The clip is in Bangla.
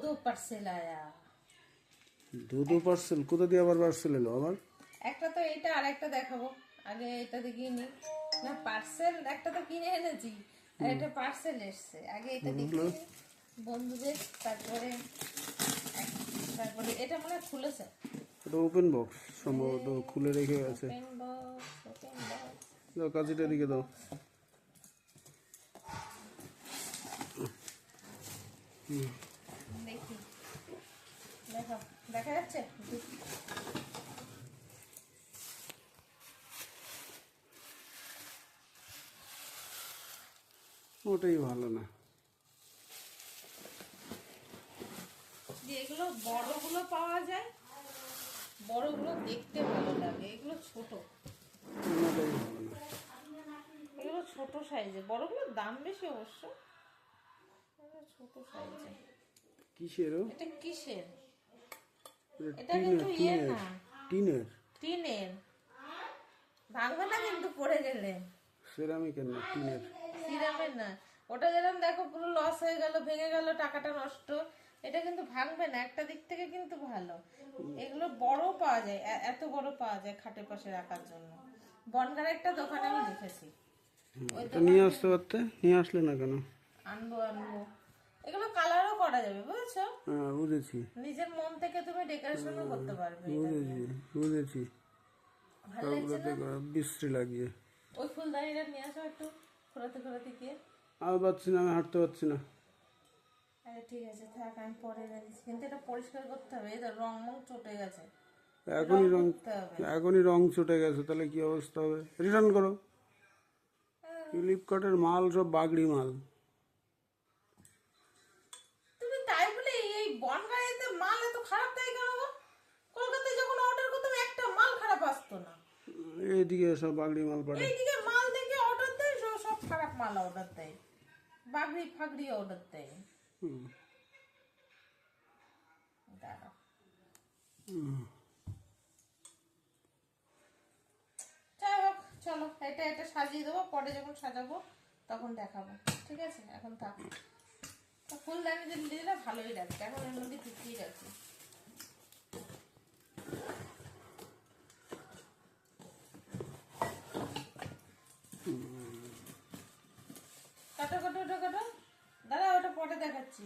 दो पार्सेल आया। दो पार्सेल কোথা দিয়ে আবার পার্সেল এলো আবার? একটা তো এটা আর একটা দেখাবো, আগে এটা দেখিয়ে নি। না পার্সেল একটা তো কিনে এনেছি, আর একটা পার্সেল এসছে, আগে এটা দেখিয়ে নি বন্ধুদের। তারপরে তারপরে এটা মনে হয় খুলেছে। এটা ওপেন বক্স সম্ভবত, খুলে রেখে গেছে। Open box, open box. দাও কাজিটা দিকে দাও। দেখি, দেখো দেখা যাচ্ছে। ওটাই ভালো না। যেগুলো বড়গুলো পাওয়া যায়, বড়গুলো দেখতে ভালো লাগে, এগুলো ছোট, ওটাই ভালো না। এগুলো ছোট সাইজে, বড়গুলোর দাম বেশি অবশ্য, এগুলো ছোট সাইজে। কিসের? এটা কিসের? এটা কিন্তু ইয়ে না, টিনের। টিনের। ভাঙবে না কিন্তু পড়ে গেলে। সেরামিকের না, টিনের। সিরামের না, ওটা যেরকম দেখো পুরো লস হয়ে গেল, ভেঙে গেল, টাকাটা নষ্ট। এটা কিন্তু ভাঙবে না, একটা দিক থেকে কিন্তু ভালো। এগুলো বড় পাওয়া যায়, এত বড় পাওয়া যায় খাটের পাশে রাখার জন্য। বনগাঁর একটা দোকানে আমি দেখেছি। এটা নিয়ে আসতে পারতে, নিয়ে আসলে না কেন? আনবো আনবো, এগুলো কালারও করা যাবে, বুঝেছো? হ্যাঁ বুঝেছি, নিজের মন থেকে তুমি ডেকোরেশনও করতে পারবে। বুঝেছি বুঝেছি। ভালো লাগছে না? বিশ্রী লাগিয়ে। ওই ফুলদানিটা নিয়ে আসো একটু, খোলাতে খোলাতে গিয়ে। আর পাচ্ছি না, আমি হাঁটতে পারছি না। আরে ঠিক আছে থাক, আমি পরে এনে দিচ্ছি, কিন্তু এটা পরিষ্কার করতে হবে। এই তো রং মং চটে গেছে, এখনই রং, করতে হবে। এখনই রং চটে গেছে, তাহলে কি অবস্থা হবে? রিটার্ন করো। ফ্লিপকার্টের মাল সব বাগড়ি মাল। তুমি তাই বলে এই বনগাঁয়েতে মাল এত খারাপ দেয় কেন গো? কলকাতায় যখন অর্ডার করতাম একটা মাল খারাপ আসতো না। এইদিকে সব বাগড়ি মাল পাঠায়। এইদিকে মাল দেখে অর্ডার দেয়, সব খারাপ মাল অর্ডার দেয়, বাগড়ি ফাগড়ি অর্ডার দেয়। দাঁড়াও, যাই হোক চলো, এটা এটা সাজিয়ে দেবো, পরে যখন সাজাবো তখন দেখাবো, ঠিক আছে? এখন থাক। ফুলদানি যদি দিলে ভালোই লাগছে, এখন এর মধ্যে ঢুকিয়ে রাখি। কাটো কাটো, ওটা কাটো, দাঁড়া ওটা পরে দেখাচ্ছি।